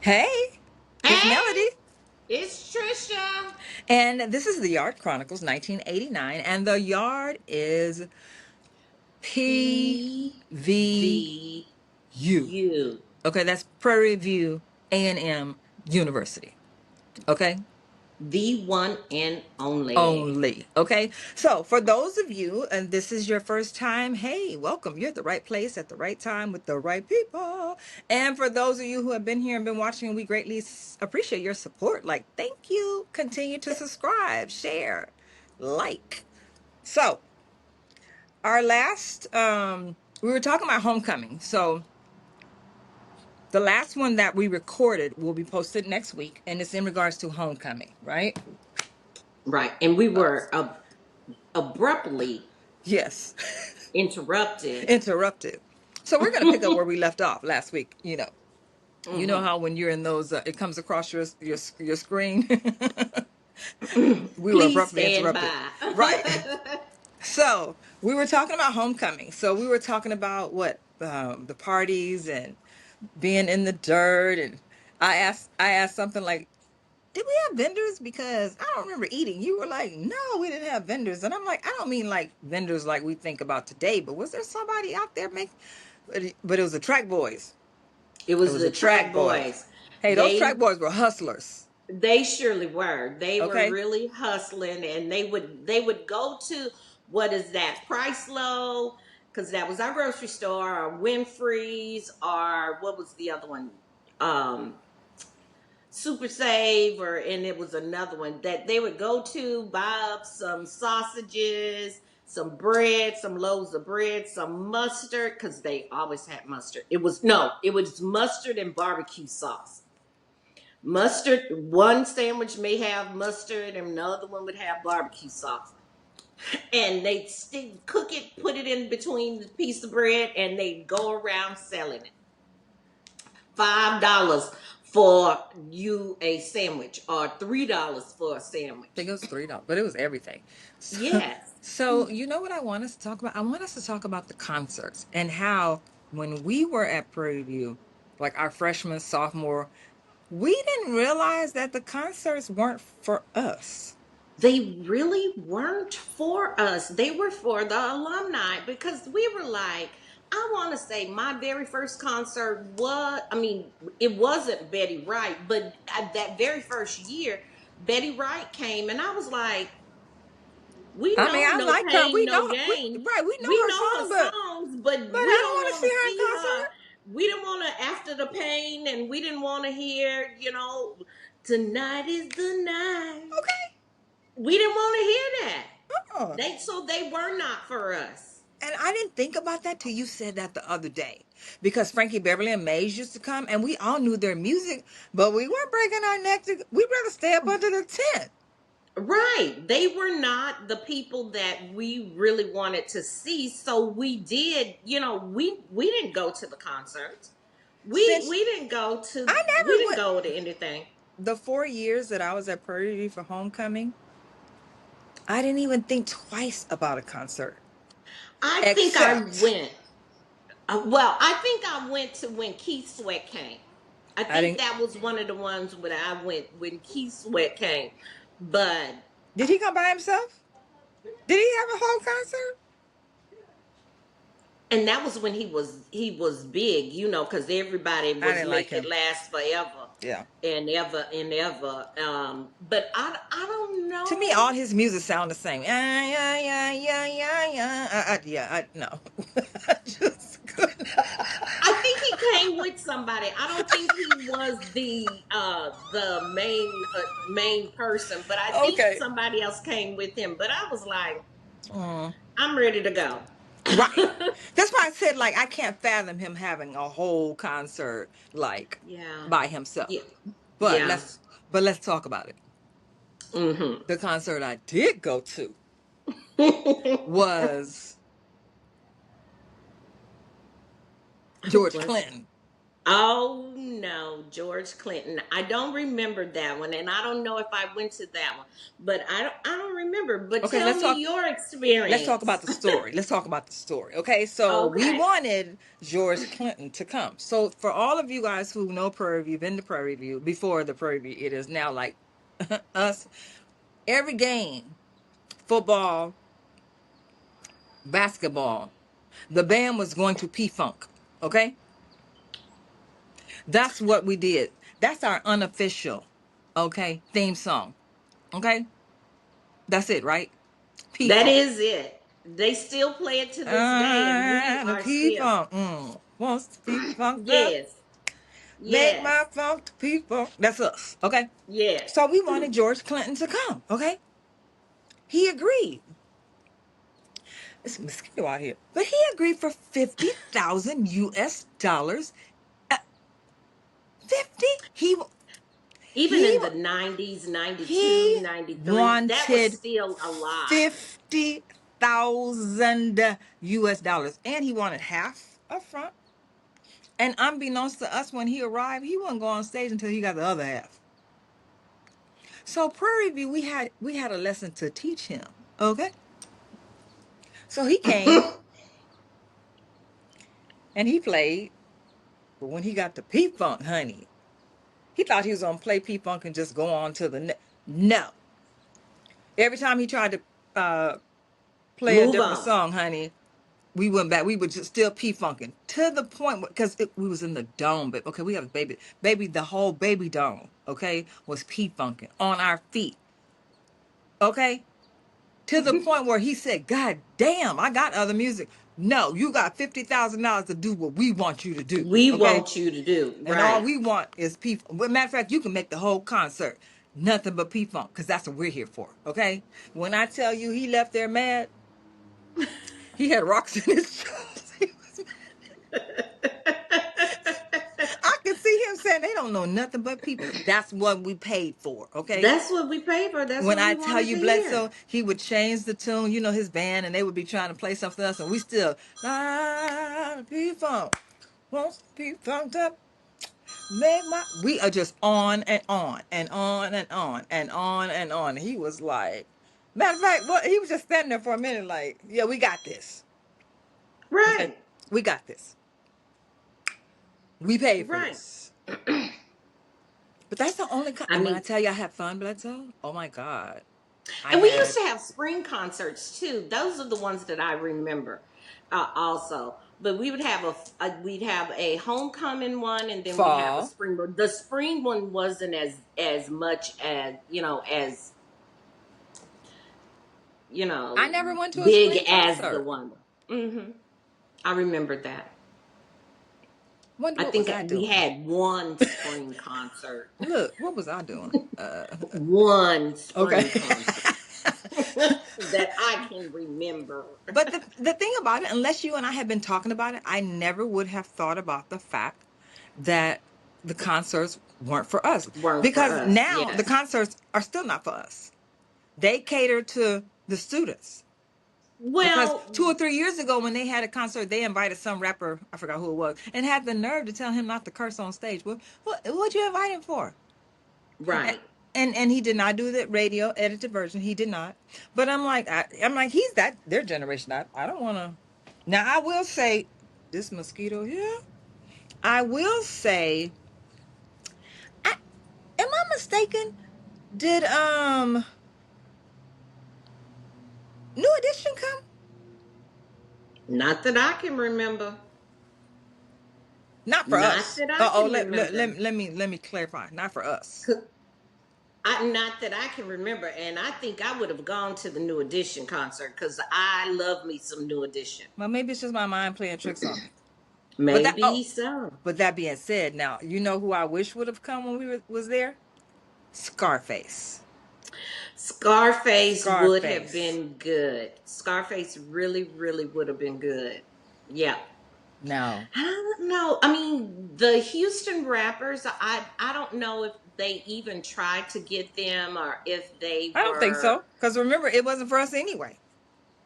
Hey, it's Hey, Melody, it's Trisha. and this is the Yard Chronicles 1989, and the yard is PVU. PVU. Okay, that's Prairie View A&M University. Okay, The one and only. only. Okay, so for those of you, and this is your first time, hey, welcome. You're at the right place at the right time with the right people. And for those of you who have been here and been watching, we greatly appreciate your support. Like, thank you. Continue to subscribe, share, like. So, our last, we were talking about homecoming. So, the last one that we recorded will be posted next week, and it's in regards to homecoming, right? Right. And we were abruptly Yes. interrupted. Interrupted. So we're going to pick up where we left off last week. You know Hmm. how when you're in those, it comes across your screen. We were Please abruptly stand interrupted. by. Right. So we were talking about homecoming. So we were talking about what the parties and being in the dirt, and I asked something like, "Did we have vendors?" Because I don't remember eating. You were like, "No, we didn't have vendors," and I'm like, "I don't mean like vendors like we think about today, but was there somebody out there make?" But it was the track boys. It It was was the the track track boys. boys. Hey, those track They boys were hustlers. they surely were. They were Okay. really hustling, and they would go to, what is that, Price Low, because that was our grocery store, or Winfrey's, or what was the other one? Um Super Save, and it was another one that they would go to, buy up some sausages, some bread, some loaves of bread, some mustard, because they always had mustard. It was mustard and barbecue sauce. Mustard, one sandwich may have mustard and the other one would have barbecue sauce. And they'd stick, cook it, put it in between the piece of bread, and they'd go around selling it. $5 for you a sandwich, or $3 for a I think sandwich. it was $3, but it was everything. So, Yes. so you know what I want us to talk about? I want us to talk about the concerts and how when we were at Prairie View, like our freshman, sophomore, we didn't realize that the concerts weren't for us. They really weren't for us. They were for the alumni, because we were like, I want to say my very first concert was, I mean, it wasn't Betty Wright, but that very first year, Betty Wright came, and I was like, we I mean, know I no like her. pain, We no know gain. we We know her know her song, but songs, but we I don't don't want to want see to her in see her. concert. We didn't want to, after the pain, and we didn't want to hear, tonight is the night. Okay. We didn't want to hear that. Oh. So they were not for us. And I didn't think about that till you said that the other day. Because Frankie Beverly and Maze used to come and we all knew their music, but we weren't breaking our neck to, we'd rather stay up under the tent. Right. They were not the people that we really wanted to see. So we did, we didn't go to the concerts. We Since we didn't go to I we never didn't went, go to anything. the 4 years that I was at Prairie View for homecoming, I didn't even think twice about a concert. I think I Except went. Well, I think I went to when Keith Sweat came. I I think didn't, that was one of the ones when I went when Keith Sweat came. But did he come by himself? Did he have a whole concert? and that was when he was big, because everybody I was didn't like making it him. last forever Yeah. and ever and ever. But I don't To me, all know. his music sound the same. Yeah, yeah, yeah, yeah, yeah, yeah. Yeah, no. I just couldn't. I think he came with somebody. I don't think he was the main person, but I think Okay. somebody else came with him. But I was like, Mm, I'm ready to go. right. That's why I said like I can't fathom him having a whole concert like Yeah, by himself. yeah, But yeah. let's talk about it. Hmm. The concert I did go to was George Was Clinton. Oh no, George Clinton. I don't remember that one, and I don't know if I went to that one, but I don't remember, but Okay, tell let's me talk. your Let's talk about experience. the story. Let's talk about the story. Okay, so we Okay. wanted George Clinton to come. So for all of you guys who know Prairie View, been to Prairie View before the Prairie View, it is now like us. Every game, football, basketball, the band was going to P Funk. Okay, that's what we did. That's our unofficial, okay, theme song. Okay, that's it, right? P That Funk. is it. They still play it to this day, and we The are P still. Funk. Wants to be funked up. Yes. Make Yes. my funk to people. That's us. Okay. Yes. So we wanted George Clinton to come. Okay. He agreed. It's a mosquito out here. But he agreed for 50,000 US dollars. 50? Even He in the 90s, 92, he 93, that was wanted still a lot. 50,000 US dollars. And he wanted half up front. And unbeknownst to us, when he arrived, he wouldn't go on stage until he got the other half. So Prairie View, we had a lesson to teach him. Okay. So he came and he played, but when he got to P Funk, honey, he thought he was gonna play P Funk and just go on to the next. No. Every time he tried to play a Move different on. song, honey, we went back. We were just still P Funking to the point because we was in the dome. But okay, we have a baby. The whole baby dome, okay, was P Funking on our feet. Okay, to the point where he said, God damn, I got other music. No, you got $50,000 to do what we want you to do. We Okay. want you to do. And all Right. we want is P. Well, matter of fact, you can make the whole concert nothing but P Funk because that's what we're here for. Okay. When I tell you he left there mad, he had rocks in his shoes. I could see him saying they don't know nothing but people. That's what we paid for. Okay. That's what we pay for. That's When what I we tell wanted you to hear. Bledsoe, he would change the tune, his band, and they would be trying to play something else, and we still, P Funk, won't be funked up, we are just on and on and on and on and on and on. He was like, matter of fact, well, he was just standing there for a minute, like, yeah, we got this. Okay, Right. we got this. We paid for Right. this. But that's the only, I and when I mean, tell you I had fun, Bledsoe, oh my God, I and we used had to have spring concerts too. Those are the ones that I remember, also. But we would have we'd have a homecoming one, and then we'd have a fall. spring one. The spring one wasn't as much as I never went to a big spring as the concert. one. I remember that. I What was think I we doing? had one spring concert. Look, what was I doing? One Okay. spring concert that I can remember. But the thing about it, unless you and I had been talking about it, I never would have thought about the fact that the concerts weren't for us. Weren't for Because us. now the Yes. concerts are still not for us. They cater to the students. Because Well, 2 or 3 years ago, when they had a concert, they invited some rapper, I forgot who it was, and had the nerve to tell him not to curse on stage. Well, what'd you invite him for? right. And he did not do the radio edited version. He did not. But I'm like he's that their generation. I don't want to. Now I will say this mosquito here. I will say, am I mistaken? Did New Edition come? Not that I can remember. Not for Not us. that I Oh, can remember. let me clarify. Not for us. Not that I can remember. And I think I would have gone to the New Edition concert because I love me some New Edition. Well, maybe it's just my mind playing tricks on me. But that Maybe so. but that being said, now you know who I wish would have come when was there? Scarface. Scarface would have Scarface. been good. Scarface really, really would have been good. Yeah. No, I don't know. I mean, the Houston rappers, I don't know if they even tried to get them or if they I don't think were. so. Because remember, it wasn't for us anyway.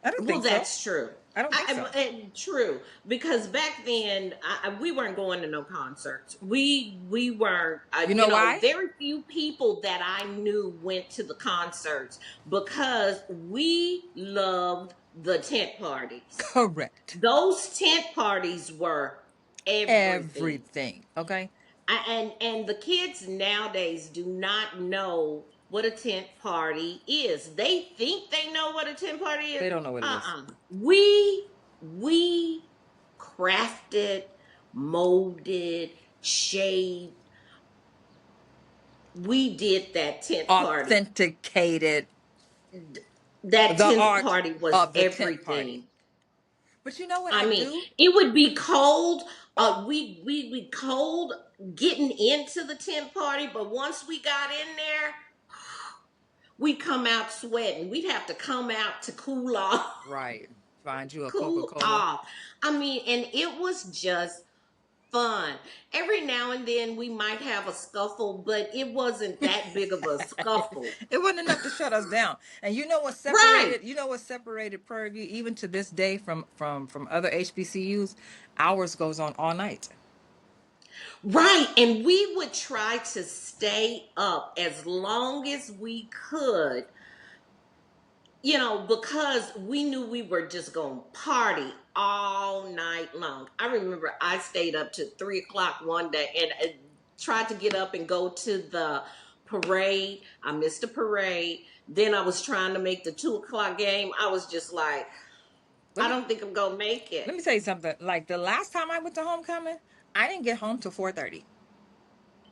I don't Well, think so. that's true. I don't think so. True, because back then we weren't going to no concerts. We weren't. You know why? Very few people that I knew went to the concerts because we loved the tent parties. Correct. Those tent parties were everything. Everything. Okay. And the kids nowadays do not know what a tent party is. They think they know what a tent party is. They don't know what it is. We crafted, molded, shaped. We did that tent party. Authenticated That the tent art party was of the tent party. everything. But you know what I I mean, do? it would be cold. We cold getting into the tent party, but once we got in there, we come out sweating. We'd have to come out to cool off. Right. Find you a Cool Coca-Cola. off. I mean, and it was just fun. Every now and then we might have a scuffle, but it wasn't that big of a scuffle. It wasn't enough to shut us down. And you know what Right. separated? You know what separated Prairie View even to this day from other HBCUs? Ours goes on all night. Right. And we would try to stay up as long as we could, because we knew we were just going to party all night long. I remember I stayed up to 3 o'clock one day and tried to get up and go to the parade. I missed the parade. Then I was trying to make the 2 o'clock game. I was just like, I don't think I'm going to make Let it. me tell you something. Like the last time I went to homecoming, I didn't get home till 4:30.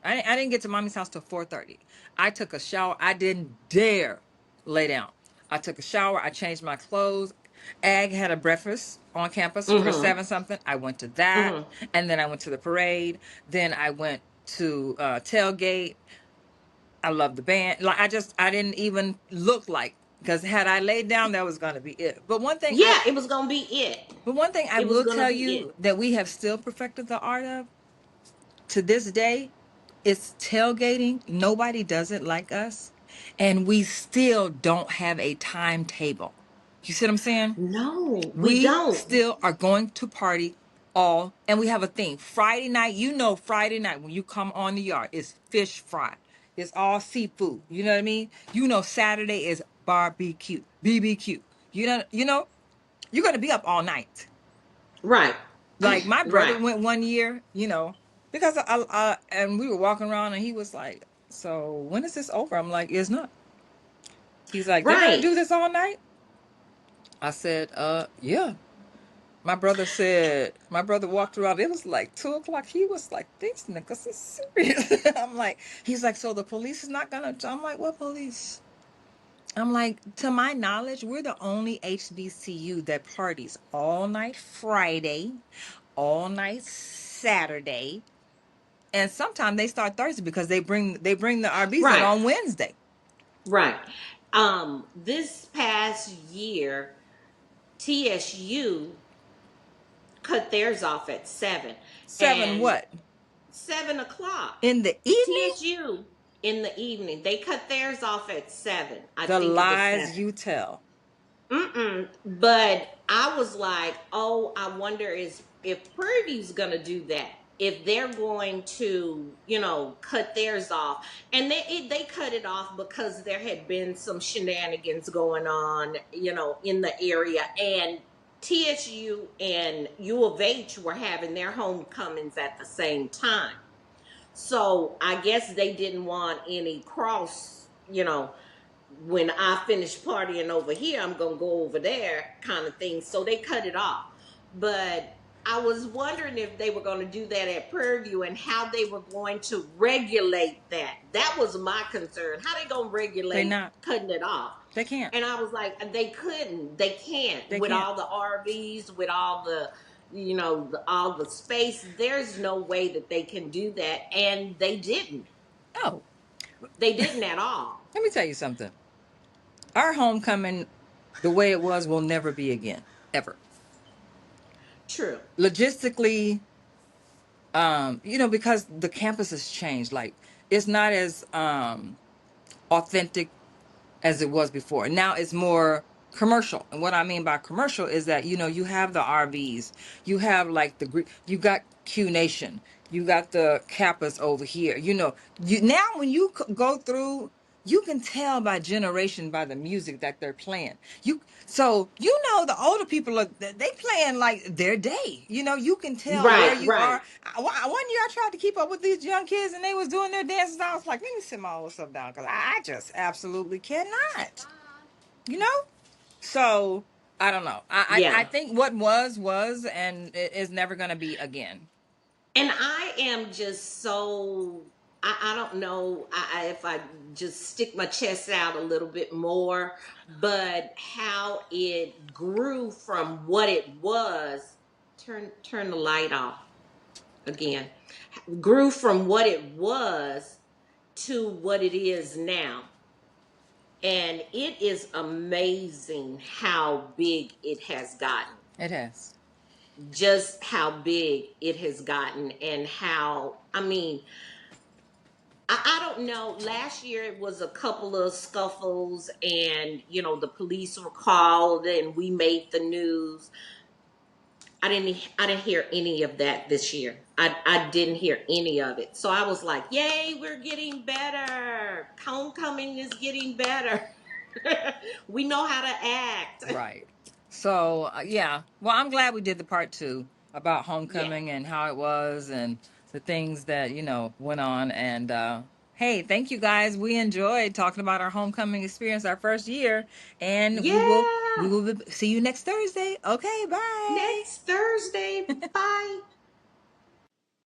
I didn't get to mommy's house till 4:30. I took a shower. I didn't dare lay down. I took a shower. I changed my clothes. Ag had a breakfast on campus for Mm-hmm. 7 something. I went to that, Mm-hmm. and then I went to the parade. Then I went to tailgate. I love the band. Like I didn't even look like, because had I laid down, that was gonna be it. Yeah, it was going to be it. But one thing I It was will going to tell be you it. that we have still perfected the art of to this day, it's tailgating. Nobody does it like us. And we still don't have a timetable. You see what I'm saying? No, we We don't. still are going to party all, and we have a theme. Friday night, Friday night when you come on the yard, it's fish fry. It's all seafood. You know what I mean? Saturday is barbecue, BBQ. You're going to be up all night. Right. Like my brother Right. went one year, because and we were walking around and he was like, "So when is this over?" I'm like, "It's not." He's like, "They're gonna Right. do this all night." I said, yeah." My brother walked around. It was like 2 o'clock. He was like, "These niggas is serious." He's like, "So the police is not gonna?" I'm like, "What police?" I'm like, "To my knowledge, we're the only HBCU that parties all night Friday, all night Saturday, and sometimes they start Thursday because they bring the RBs in Right. on Wednesday." Right. This past year, TSU cut theirs off at 7. 7 And what? 7 o'clock. In the evening? TSU in the evening. They cut theirs off at 7. I The think it was lies 7. you tell. But I was like, oh, I wonder if Prairie View's gonna do that. If they're going to, cut theirs off, and they cut it off because there had been some shenanigans going on, in the area, and TSU and U of H were having their homecomings at the same time. So I guess they didn't want any cross, when I finish partying over here, I'm gonna go over there kind of thing. So they cut it off. But I was wondering if they were gonna do that at Prairie View and how they were going to regulate that. That was my concern. How they gonna They regulate not. cutting it off? They can't. And I was like, they couldn't, they can't, They with can't. all the RVs, with all the all the space. There's no way that they can do that, and they didn't. Oh, They didn't at all. let me tell you something. Our homecoming, the way it was, will never be again, ever. True. Logistically, because the campus has changed. Like it's not as authentic as it was before. Now it's more commercial. And what I mean by commercial is that, you know, you have the RVs, you have like you got Q Nation, you got the Kappas over here. You know, you now when you go through, you can tell by generation by the music that they're playing. So you know the older people are they playing like their day. You know, you can tell where Right, you right. are. One year I tried to keep up with these young kids and they was doing their dances. I was like, let me sit my old stuff down because I just absolutely cannot. You know? So I don't know. I Yeah. think what was and it is never gonna be again. And I am just so I don't know if I just stick my chest out a little bit more, but how it grew from what it was. Turn the light off again. Grew from what it was to what it is now. And it is amazing how big it has gotten. It has. Just how big it has gotten, and how, I mean, I don't know. Last year it was a couple of scuffles, and the police were called, and we made the news. I didn't hear any of that this year. I didn't hear any of it. So I was like, "Yay, we're getting better. Homecoming is getting better. We know how to act." Right. So yeah. Well, I'm glad we did the part two about Yeah. homecoming and how it was and the things that went on. And hey, thank you guys. We enjoyed talking about our homecoming experience, our first year, and we Yeah. will see you next Thursday. Okay, bye. Next Thursday. Bye.